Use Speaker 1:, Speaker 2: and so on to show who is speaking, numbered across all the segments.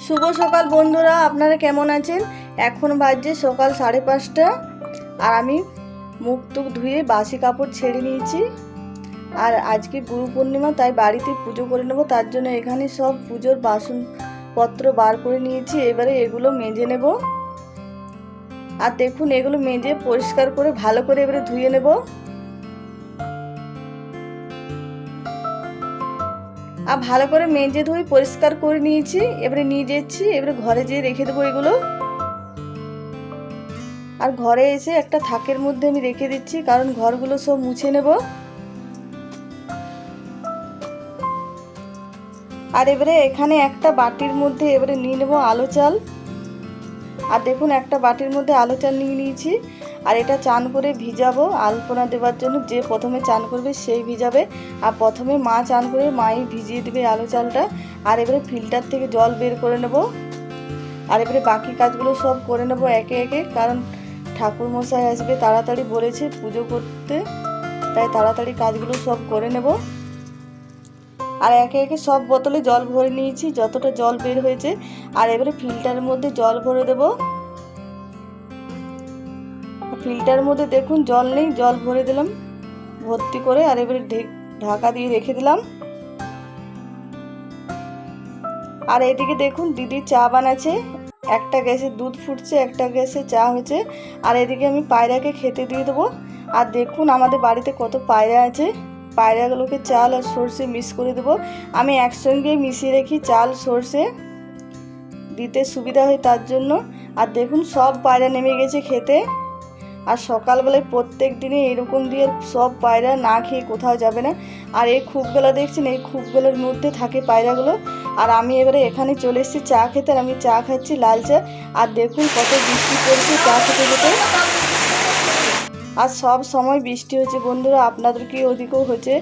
Speaker 1: শুভ সকাল বন্ধুরা, আপনারা কেমন আছেন? এখন বাজে সকাল 5:30 আর আমি মুখ টুক ধুয়ে বাসি কাপড় ছেড়ে নিয়েছি। আর আজকে গুরু পূর্ণিমা, তাই বাড়িতে পুজো করে নেব। তার জন্য এখানে সব পুজোর বাসনপত্র বার করে নিয়েছি। এবারে এগুলো মেজে নেব। আর দেখুন, এগুলো মেজে পরিষ্কার করে ভালো করে এবারে ধুয়ে নেব। আর ভালো করে মেজে ধুয়ে পরিষ্কার করে নিয়েছি। এবারে নিয়ে যাচ্ছি, এবারে ঘরে যেয়ে রেখে দেবো এগুলো। আর ঘরে এসে একটা থাকের মধ্যে আমি রেখে দিচ্ছি, কারণ ঘরগুলো সব মুছে নেব। আর এবারে এখানে একটা বাটির মধ্যে এবারে নিয়ে নেব আলো চাল। আর দেখুন, একটা বাটির মধ্যে আলো চাল নিয়ে নিয়েছি। আর এটা চান করে ভিজাবো আলপনা দেওয়ার জন্য। যে প্রথমে চান করবে সেই ভিজাবে। আর প্রথমে মা চান করে মাই ভিজিয়ে দেবে আলো চালটা। আর এবারে ফিল্টার থেকে জল বের করে নেব। আর এবারে বাকি কাজগুলো সব করে নেব একে একে, কারণ ঠাকুর মশাই আসবে, তাড়াতাড়ি বলেছে পুজো করতে, তাই তাড়াতাড়ি কাজগুলো সব করে নেব। আর একে একে সব বোতলে জল ভরে নিয়েছি, যতটা জল বের হয়েছে। আর এবারে ফিল্টারের মধ্যে জল ভরে দেব। ফিল্টারের মধ্যে দেখুন জল নেই, জল ভরে দিলাম ভর্তি করে। আর এবারে ঢাকা দিয়ে রেখে দিলাম। আর এদিকে দেখুন দিদি চা বানাচ্ছে। একটা গ্যাসে দুধ ফুটছে, একটা গ্যাসে চা হচ্ছে। আর এদিকে আমি পায়রাকে খেতে দিয়ে দেবো। আর দেখুন আমাদের বাড়িতে কত পায়রা আছে। পায়রাগুলোকে চাল আর সর্ষে মিক্স করে দেবো। আমি একসঙ্গে মিশিয়ে রেখি, চাল সর্ষে দিতে সুবিধা হয় তার জন্য। আর দেখুন সব পায়রা নেমে গেছে খেতে। আর সকালবেলায় প্রত্যেক দিনে এরকম দিয়ে সব পায়রা না খেয়ে কোথাও যাবে না। আর এই খুবগুলো দেখছেন, এই খুবগুলোর মধ্যে থাকে পায়রাগুলো। আর আমি এবারে এখানে চলে এসেছি চা খেতে। আর আমি চা খাচ্ছি লাল চা। আর দেখুন কত বৃষ্টি পড়ছে চা খেতে খেতে। আর সব সময় বৃষ্টি হচ্ছে বন্ধুরা, আপনাদের কি ওদিকেও হচ্ছে?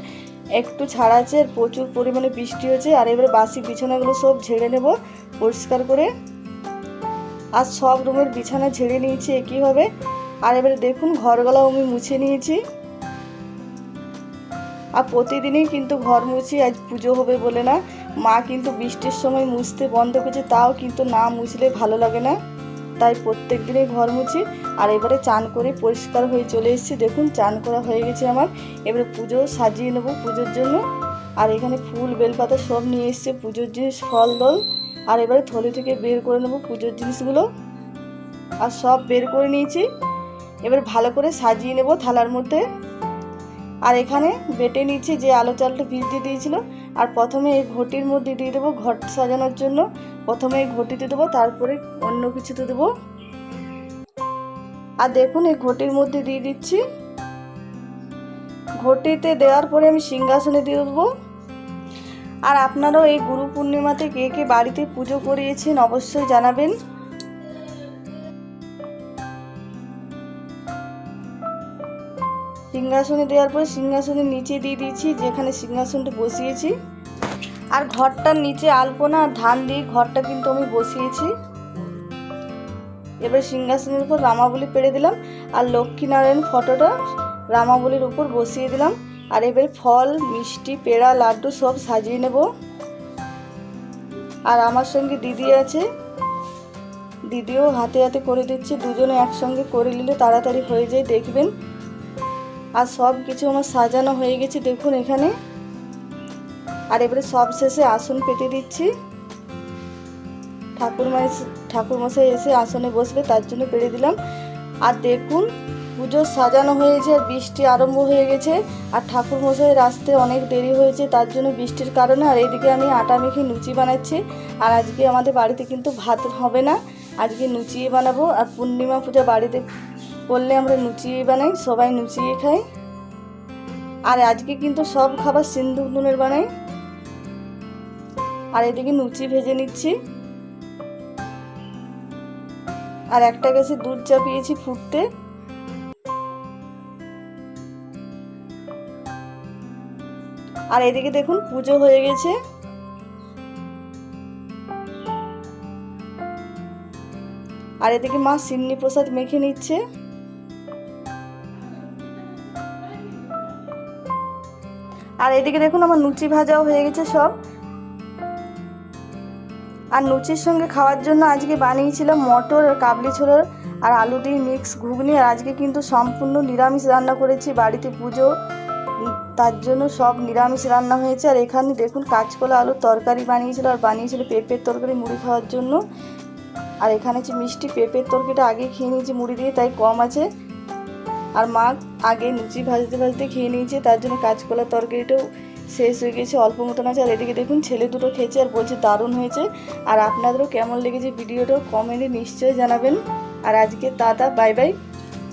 Speaker 1: একটু ছাড়াচ্ছে, প্রচুর পরিমাণে বৃষ্টি হচ্ছে। আর এবারে বাসি বিছানাগুলো সব ঝেড়ে নেব পরিষ্কার করে। আর সব রুমের বিছানা ঝেড়ে নিয়েছি একইভাবে। আর এবারে দেখুন ঘরগুলো আমি মুছে নিয়েছি। আর প্রতিদিনই কিন্তু ঘর মুছি, আজ পুজো হবে বলে না। মা কিন্তু বৃষ্টির সময় মুছতে বন্ধ করেছে, তাও কিন্তু না মুছলে ভালো লাগে না, তাই প্রত্যেক দিনই ঘর মুছি। আর এবারে চান করে পরিষ্কার হয়ে চলে এসেছি। দেখুন চান করা হয়ে গেছে আমার। এবারে পুজো সাজিয়ে নেব পুজোর জন্য। আর এখানে ফুল বেলপাতা সব নিয়ে এসছে, পুজোর জিনিস, ফল দল। আর এবারে থলি থেকে বের করে নেব পুজোর জিনিসগুলো। আর সব বের করে নিয়েছি। এবার ভালো করে সাজিয়ে নেব থালার মধ্যে। আর এখানে বেটে নিচ্ছি যে আলো চালটা ভিজিয়ে দিয়েছিল। আর প্রথমে এই ঘটির মধ্যে দিয়ে দেবো ঘট সাজানোর জন্য। প্রথমে এই ঘটিতে দেবো, তারপরে অন্য কিছুতে দেবো। আর দেখুন এই ঘটির মধ্যে দিয়ে দিচ্ছি। ঘটিতে দেওয়ার পরে আমি সিংহাসনে দিয়ে দেবো। আর আপনারাও এই গুরু পূর্ণিমাতে কে কে বাড়িতে পুজো করিয়েছেন অবশ্যই জানাবেন। সিংহাসনে দেওয়ার পরে সিংহাসনের নিচে দিয়ে দিয়েছি, যেখানে সিংহাসনটা বসিয়েছি। আর ঘরটার নিচে আলপনা আর ধান দিয়ে ঘরটা কিন্তু আমি বসিয়েছি। এবার সিংহাসনের উপর রামাবলী পেড়ে দিলাম। আর লক্ষ্মীনারায়ণ ফটোটা রামাবলীর উপর বসিয়ে দিলাম। আর এবার ফল, মিষ্টি, পেড়া, লাড্ডু সব সাজিয়ে নেব। আর আমার সঙ্গে দিদি আছে, দিদিও হাতে হাতে করে দিচ্ছে। দুজনে একসঙ্গে করে নিলে তাড়াতাড়ি হয়ে যায়, দেখবেন। আর সব কিছু আমার সাজানো হয়ে গেছে দেখুন এখানে। আর এবারে সব শেষে আসন পেতে দিচ্ছি। ঠাকুরমশাই এসে আসনে বসবে, তার জন্য পেড়ে দিলাম। আর দেখুন পুজো সাজানো হয়েছে, আর বৃষ্টি আরম্ভ হয়ে গেছে। আর ঠাকুরমশাইয়ের আসতে অনেক দেরি হয়েছে তার জন্য, বৃষ্টির কারণে। আর এইদিকে আমি আটা মেখে লুচি বানাচ্ছি। আর আজকে আমাদের বাড়িতে কিন্তু ভাত হবে না, আজকে লুচিয়ে বানাবো। আর পূর্ণিমা পূজা বাড়িতে করলে আমরা লুচিয়ে বানাই, সবাই লুচিয়ে খাই। আর আজকে কিন্তু সব খাবার সিন্দুক নুনের বানাই। আর এদিকে লুচি ভেজে নিচ্ছি। আর একটা গ্যাসে দুধ চাপিয়েছি ফুটতে। আর এদিকে দেখুন পুজো হয়ে গেছে। আর এদিকে মা সিন্নি প্রসাদ মেখে নিচ্ছে। আর এদিকে দেখুন আমার লুচি ভাজাও হয়ে গেছে সব। আর লুচির সঙ্গে খাওয়ার জন্য আজকে বানিয়েছিলাম মটর আর কাবলি ছোলার আর আলু দিয়ে মিক্স ঘুগনি। আর আজকে কিন্তু সম্পূর্ণ নিরামিষ রান্না করেছি, বাড়িতে পুজো, তার জন্য সব নিরামিষ রান্না হয়েছে। আর এখানে দেখুন কাঁচকলা আলুর তরকারি বানিয়েছিল, আর বানিয়েছিল পেঁপের তরকারি মুড়ি খাওয়ার জন্য। আর এখানে হচ্ছে মিষ্টি, পেঁপের তরকারিটা আগে খেয়ে নিয়েছি মুড়ি দিয়ে, তাই কম আছে। আর মা আগে লুচি ভাজতে ভাজতে খেয়ে নিয়েছে, তার জন্য কাঁচকলার তরকারিটাও শেষ হয়ে গেছে, অল্প মতন আছে। আর এদিকে দেখুন ছেলে দুটো খেয়েছে আর বলছে দারুণ হয়েছে। আর আপনাদেরও কেমন লেগেছে ভিডিওটা কমেন্টে নিশ্চয়ই জানাবেন। আর আজকে টাটা, বাই বাই।